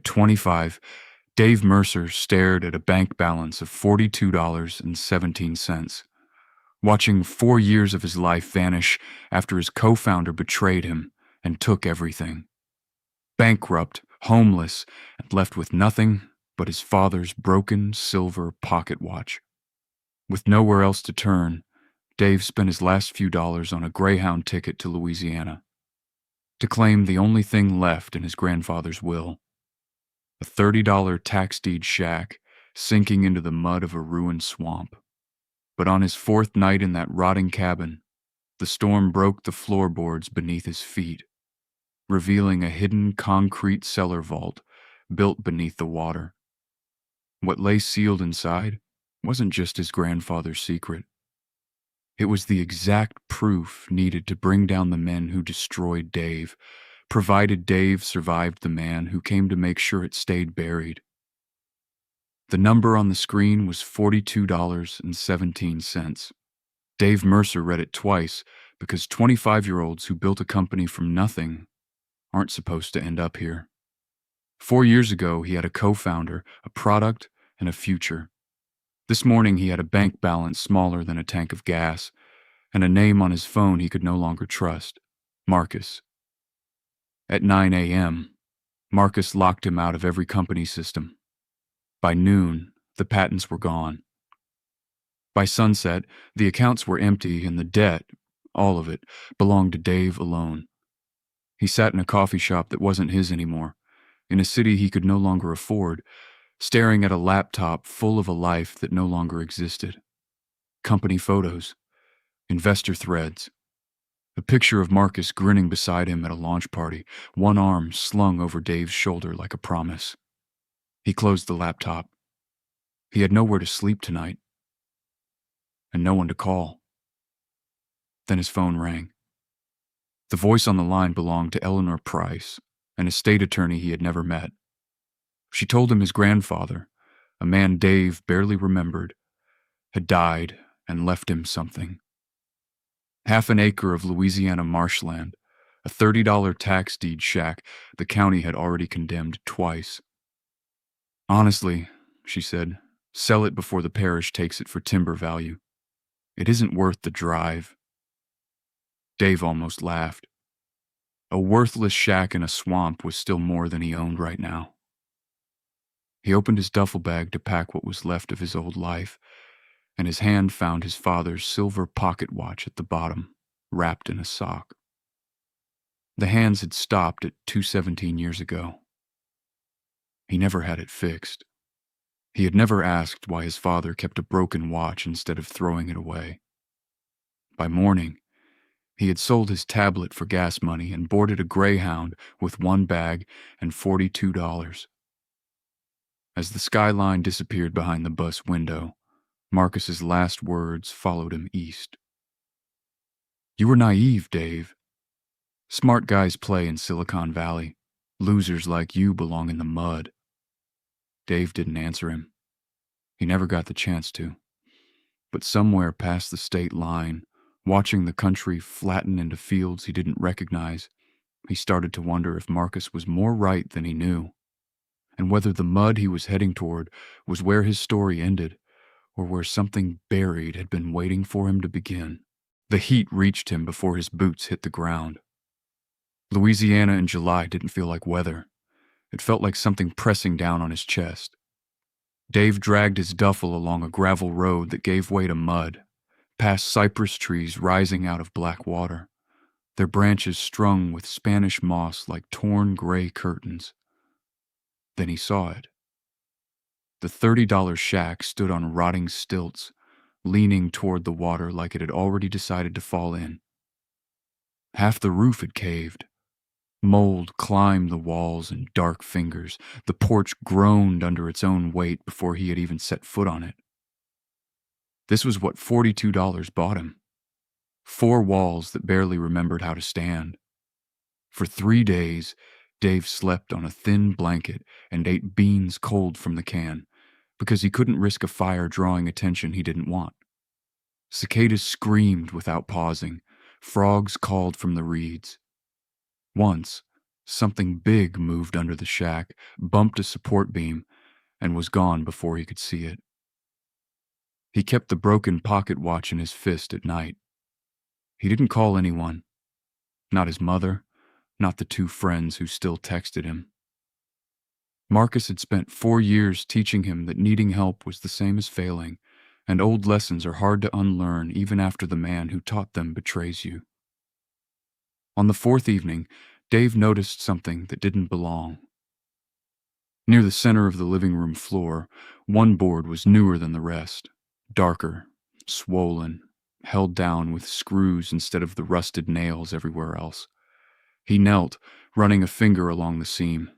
At 25, Dave Mercer stared at a bank balance of $42.17, watching 4 years of his life vanish after his co-founder betrayed him and took everything. Bankrupt, homeless, and left with nothing but his father's broken silver pocket watch. With nowhere else to turn, Dave spent his last few dollars on a Greyhound ticket to Louisiana to claim the only thing left in his grandfather's will, a $30 tax deed shack sinking into the mud of a ruined swamp. But on his fourth night in that rotting cabin, the storm broke the floorboards beneath his feet, revealing a hidden concrete cellar vault built beneath the water. What lay sealed inside wasn't just his grandfather's secret. It was the exact proof needed to bring down the men who destroyed Dave, provided Dave survived the man who came to make sure it stayed buried. The number on the screen was $42.17. Dave Mercer read it twice because 25-year-olds who built a company from nothing aren't supposed to end up here. 4 years ago, he had a co-founder, a product, and a future. This morning, he had a bank balance smaller than a tank of gas, and a name on his phone he could no longer trust, Marcus. At 9 a.m., Marcus locked him out of every company system. By noon, the patents were gone. By sunset, the accounts were empty and the debt, all of it, belonged to Dave alone. He sat in a coffee shop that wasn't his anymore, in a city he could no longer afford, staring at a laptop full of a life that no longer existed. Company photos, investor threads, a picture of Marcus grinning beside him at a launch party, one arm slung over Dave's shoulder like a promise. He closed the laptop. He had nowhere to sleep tonight, and no one to call. Then his phone rang. The voice on the line belonged to Eleanor Price, an estate attorney he had never met. She told him his grandfather, a man Dave barely remembered, had died and left him something. Half an acre of Louisiana marshland, a $30 tax deed shack the county had already condemned twice. Honestly, she said, sell it before the parish takes it for timber value. It isn't worth the drive. Dave almost laughed. A worthless shack in a swamp was still more than he owned right now. He opened his duffel bag to pack what was left of his old life, and his hand found his father's silver pocket watch at the bottom, wrapped in a sock. The hands had stopped at 2:17 years ago. He never had it fixed. He had never asked why his father kept a broken watch instead of throwing it away. By morning, he had sold his tablet for gas money and boarded a Greyhound with one bag and $42. As the skyline disappeared behind the bus window, Marcus's last words followed him east. You were naive, Dave. Smart guys play in Silicon Valley. Losers like you belong in the mud. Dave didn't answer him. He never got the chance to. But somewhere past the state line, watching the country flatten into fields he didn't recognize, he started to wonder if Marcus was more right than he knew, and whether the mud he was heading toward was where his story ended, or where something buried had been waiting for him to begin. The heat reached him before his boots hit the ground. Louisiana in July didn't feel like weather. It felt like something pressing down on his chest. Dave dragged his duffel along a gravel road that gave way to mud, past cypress trees rising out of black water, their branches strung with Spanish moss like torn gray curtains. Then he saw it. The $30 shack stood on rotting stilts, leaning toward the water like it had already decided to fall in. Half the roof had caved. Mold climbed the walls in dark fingers. The porch groaned under its own weight before he had even set foot on it. This was what $42 bought him. 4 walls that barely remembered how to stand. For 3 days, Dave slept on a thin blanket and ate beans cold from the can, because he couldn't risk a fire drawing attention he didn't want. Cicadas screamed without pausing. Frogs called from the reeds. Once, Something big moved under the shack, bumped a support beam, and was gone before he could see it. He kept the broken pocket watch in his fist at night. He didn't call anyone, not his mother, not the two friends who still texted him. Marcus had spent 4 years teaching him that needing help was the same as failing, and old lessons are hard to unlearn even after the man who taught them betrays you. On the 4th evening, Dave noticed something that didn't belong. Near the center of the living room floor, one board was newer than the rest, darker, swollen, held down with screws instead of the rusted nails everywhere else. He knelt, running a finger along the seam.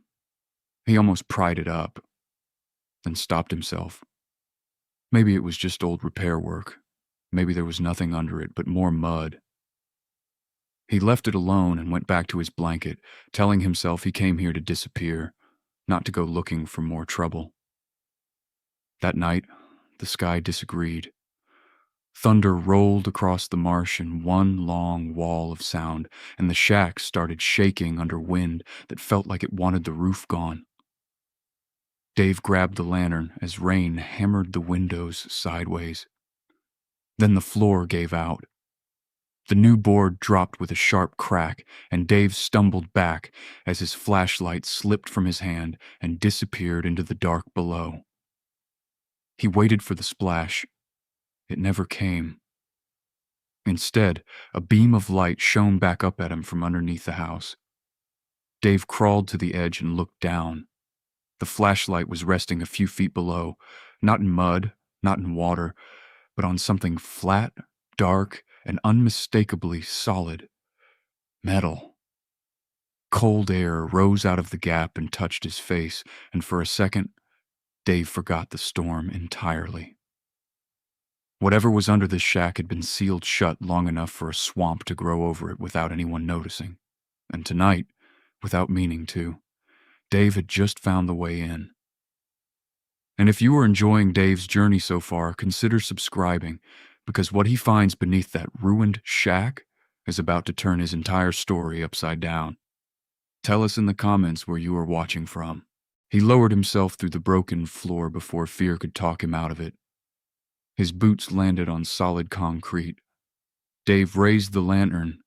He almost pried it up, then stopped himself. Maybe it was just old repair work. Maybe there was nothing under it but more mud. He left it alone and went back to his blanket, telling himself he came here to disappear, not to go looking for more trouble. That night, the sky disagreed. Thunder rolled across the marsh in one long wall of sound, and the shack started shaking under wind that felt like it wanted the roof gone. Dave grabbed the lantern as rain hammered the windows sideways. Then the floor gave out. The new board dropped with a sharp crack, and Dave stumbled back as his flashlight slipped from his hand and disappeared into the dark below. He waited for the splash. It never came. Instead, a beam of light shone back up at him from underneath the house. Dave crawled to the edge and looked down. The flashlight was resting a few feet below, not in mud, not in water, but on something flat, dark, and unmistakably solid. Metal. Cold air rose out of the gap and touched his face, and for a second, Dave forgot the storm entirely. Whatever was under this shack had been sealed shut long enough for a swamp to grow over it without anyone noticing. And tonight, without meaning to, Dave had just found the way in. And if you are enjoying Dave's journey so far, consider subscribing, because what he finds beneath that ruined shack is about to turn his entire story upside down. Tell us in the comments where you are watching from. He lowered himself through the broken floor before fear could talk him out of it. His boots landed on solid concrete. Dave raised the lantern,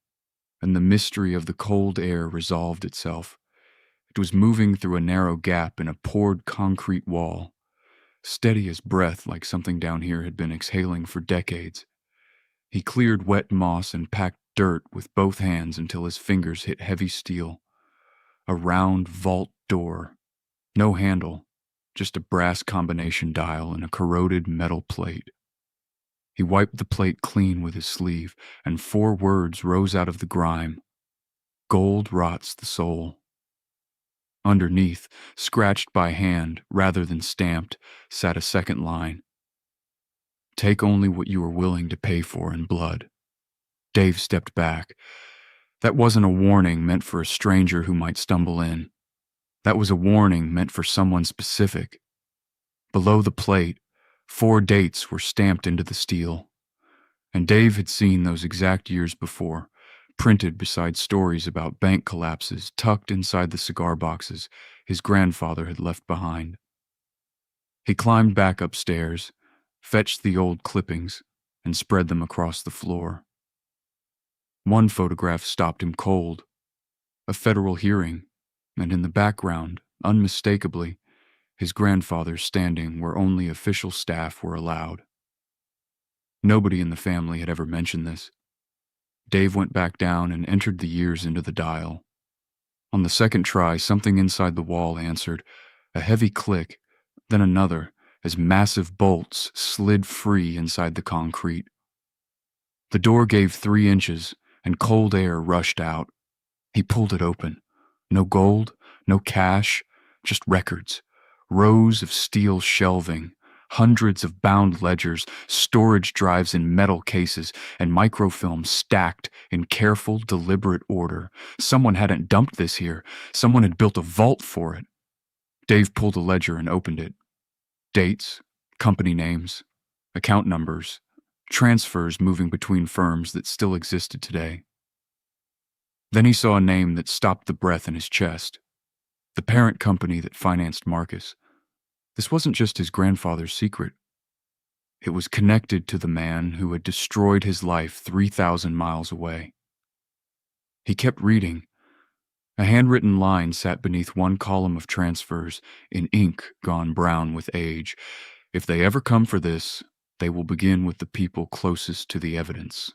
and the mystery of the cold air resolved itself. It was moving through a narrow gap in a poured concrete wall, steady as breath like something down here had been exhaling for decades. He cleared wet moss and packed dirt with both hands until his fingers hit heavy steel. A round vault door. No handle, just a brass combination dial and a corroded metal plate. He wiped the plate clean with his sleeve, and 4 words rose out of the grime. Gold rots the soul. Underneath, scratched by hand rather than stamped, sat a second line. Take only what you are willing to pay for in blood. Dave stepped back. That wasn't a warning meant for a stranger who might stumble in. That was a warning meant for someone specific. Below the plate, 4 dates were stamped into the steel. And Dave had seen those exact years before, printed beside stories about bank collapses tucked inside the cigar boxes his grandfather had left behind. He climbed back upstairs, fetched the old clippings, and spread them across the floor. One photograph stopped him cold. A federal hearing, and in the background, unmistakably, his grandfather standing where only official staff were allowed. Nobody in the family had ever mentioned this. Dave went back down and entered the years into the dial. On the second try, something inside the wall answered, a heavy click, then another, as massive bolts slid free inside the concrete. The door gave 3 inches, and cold air rushed out. He pulled it open. No gold, no cash, just records. Rows of steel shelving, hundreds of bound ledgers, storage drives in metal cases, and microfilm stacked in careful, deliberate order. Someone hadn't dumped this here. Someone had built a vault for it. Dave pulled a ledger and opened it. Dates, company names, account numbers, transfers moving between firms that still existed today. Then he saw a name that stopped the breath in his chest. The parent company that financed Marcus. This wasn't just his grandfather's secret. It was connected to the man who had destroyed his life 3,000 miles away. He kept reading. A handwritten line sat beneath one column of transfers, in ink gone brown with age. If they ever come for this, they will begin with the people closest to the evidence.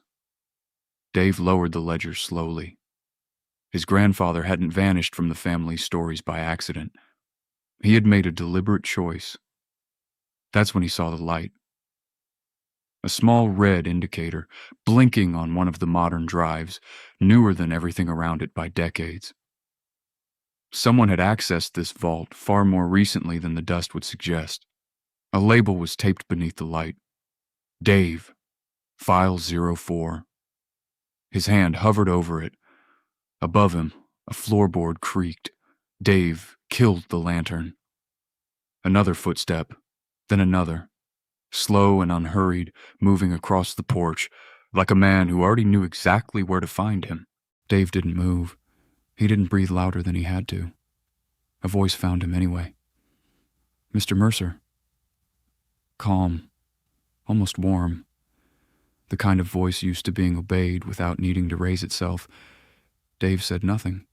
Dave lowered the ledger slowly. His grandfather hadn't vanished from the family's stories by accident. He had made a deliberate choice. That's when he saw the light. A small red indicator, blinking on one of the modern drives, newer than everything around it by decades. Someone had accessed this vault far more recently than the dust would suggest. A label was taped beneath the light. Dave, File 04. His hand hovered over it. Above him, a floorboard creaked. Dave killed the lantern. Another footstep, then another. Slow and unhurried, moving across the porch, like a man who already knew exactly where to find him. Dave didn't move. He didn't breathe louder than he had to. A voice found him anyway. Mr. Mercer. Calm, almost warm. The kind of voice used to being obeyed without needing to raise itself. Dave said nothing.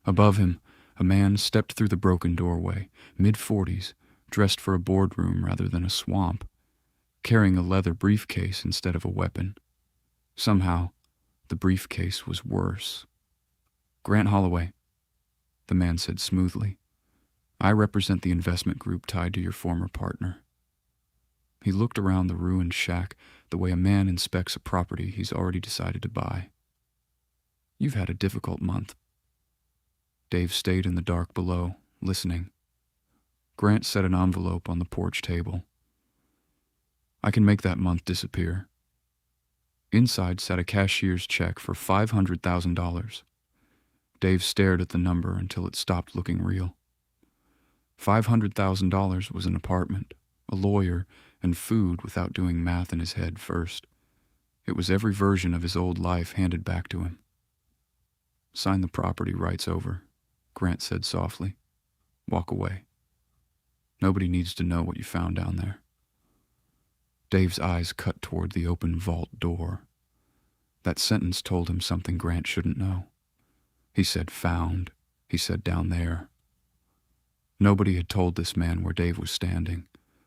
Above him, a man stepped through the broken doorway, mid-40s, dressed for a boardroom rather than a swamp, carrying a leather briefcase instead of a weapon. Somehow, the briefcase was worse. Grant Holloway, the man said smoothly. I represent the investment group tied to your former partner. He looked around the ruined shack the way a man inspects a property he's already decided to buy. You've had a difficult month. Dave stayed in the dark below, listening. Grant set an envelope on the porch table. I can make that month disappear. Inside sat a cashier's check for $500,000. Dave stared at the number until it stopped looking real. $500,000 was an apartment, a lawyer, and food without doing math in his head first. It was every version of his old life handed back to him. Sign the property rights over, Grant said softly. Walk away. Nobody needs to know what you found down there. Dave's eyes cut toward the open vault door. That sentence told him something Grant shouldn't know. He said found. He said down there. Nobody had told this man where Dave was standing,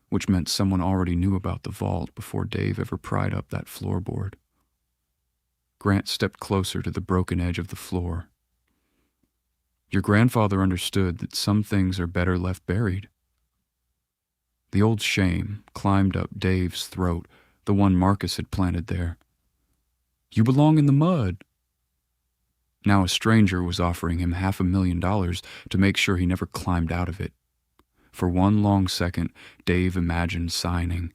which meant someone already knew about the vault before Dave ever pried up that floorboard. Grant stepped closer to the broken edge of the floor. Your grandfather understood that some things are better left buried. The old shame climbed up Dave's throat, the one Marcus had planted there. You belong in the mud. Now a stranger was offering him $500,000 to make sure he never climbed out of it. For one long second, Dave imagined signing.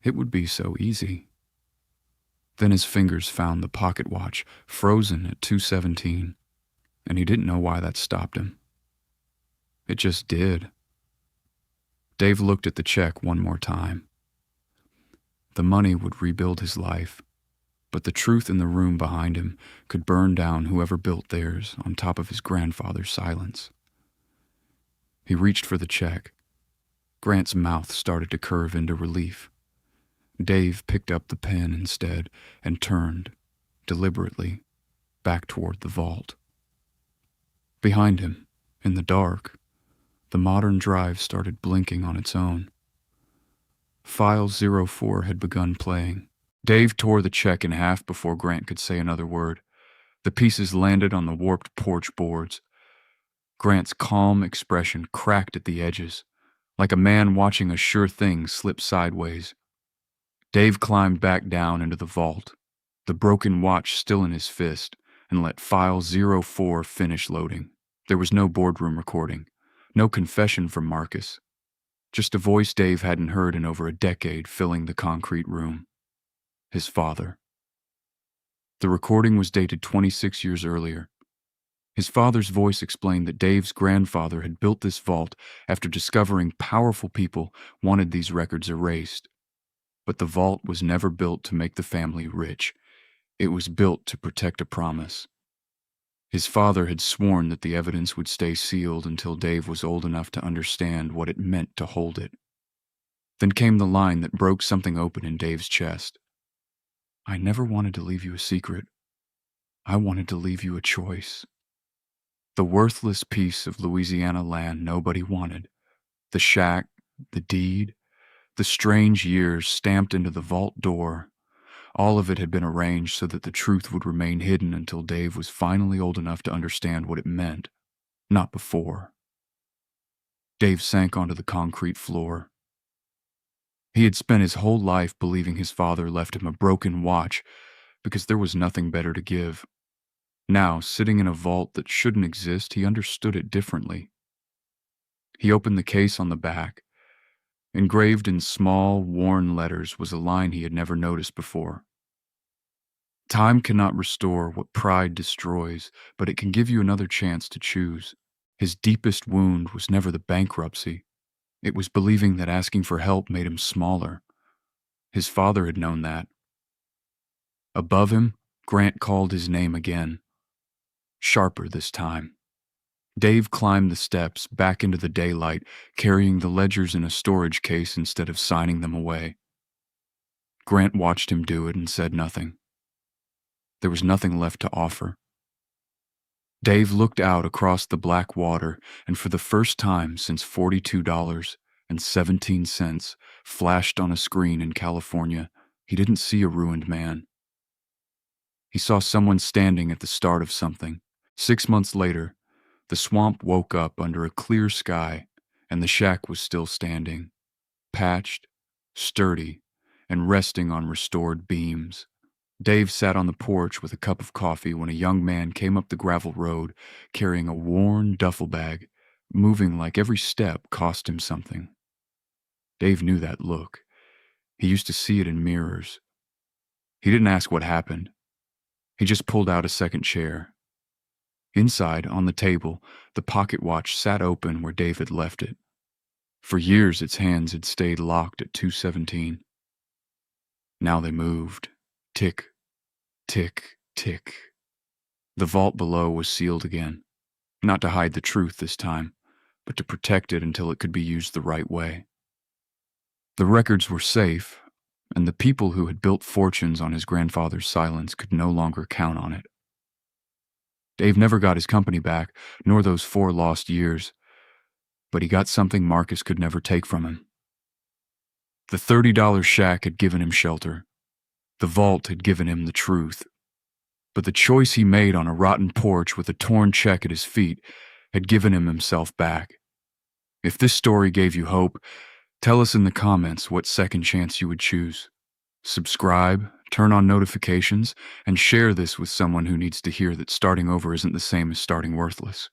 It would be so easy. Then his fingers found the pocket watch, frozen at 2:17, and he didn't know why that stopped him. It just did. Dave looked at the check one more time. The money would rebuild his life, but the truth in the room behind him could burn down whoever built theirs on top of his grandfather's silence. He reached for the check. Grant's mouth started to curve into relief. Dave picked up the pen instead and turned, deliberately, back toward the vault. Behind him, in the dark, the modern drive started blinking on its own. File 04 had begun playing. Dave tore the check in half before Grant could say another word. The pieces landed on the warped porch boards. Grant's calm expression cracked at the edges, like a man watching a sure thing slip sideways. Dave climbed back down into the vault, the broken watch still in his fist, and let File 04 finish loading. There was no boardroom recording. No confession from Marcus. Just a voice Dave hadn't heard in over a decade filling the concrete room. His father. The recording was dated 26 years earlier. His father's voice explained that Dave's grandfather had built this vault after discovering powerful people wanted these records erased. But the vault was never built to make the family rich. It was built to protect a promise. His father had sworn that the evidence would stay sealed until Dave was old enough to understand what it meant to hold it. Then came the line that broke something open in Dave's chest. I never wanted to leave you a secret. I wanted to leave you a choice. The worthless piece of Louisiana land nobody wanted. The shack, the deed, the strange years stamped into the vault door. All of it had been arranged so that the truth would remain hidden until Dave was finally old enough to understand what it meant. Not before. Dave sank onto the concrete floor. He had spent his whole life believing his father left him a broken watch because there was nothing better to give. Now, sitting in a vault that shouldn't exist, he understood it differently. He opened the case on the back. Engraved in small, worn letters was a line he had never noticed before. Time cannot restore what pride destroys, but it can give you another chance to choose. His deepest wound was never the bankruptcy. It was believing that asking for help made him smaller. His father had known that. Above him, Grant called his name again. Sharper this time. Dave climbed the steps back into the daylight, carrying the ledgers in a storage case instead of signing them away. Grant watched him do it and said nothing. There was nothing left to offer. Dave looked out across the black water, and for the first time since $42.17 flashed on a screen in California, he didn't see a ruined man. He saw someone standing at the start of something. 6 months later, the swamp woke up under a clear sky, and the shack was still standing, patched, sturdy, and resting on restored beams. Dave sat on the porch with a cup of coffee when a young man came up the gravel road carrying a worn duffel bag, moving like every step cost him something. Dave knew that look. He used to see it in mirrors. He didn't ask what happened. He just pulled out a second chair. Inside, on the table, the pocket watch sat open where Dave had left it. For years its hands had stayed locked at 2:17. Now they moved. Tick, tick, tick. The vault below was sealed again, not to hide the truth this time, but to protect it until it could be used the right way. The records were safe, and the people who had built fortunes on his grandfather's silence could no longer count on it. Dave never got his company back, nor those 4 lost years, but he got something Marcus could never take from him. The $30 shack had given him shelter. The vault had given him the truth. But the choice he made on a rotten porch with a torn check at his feet had given him himself back. If this story gave you hope, tell us in the comments what second chance you would choose. Subscribe, turn on notifications, and share this with someone who needs to hear that starting over isn't the same as starting worthless.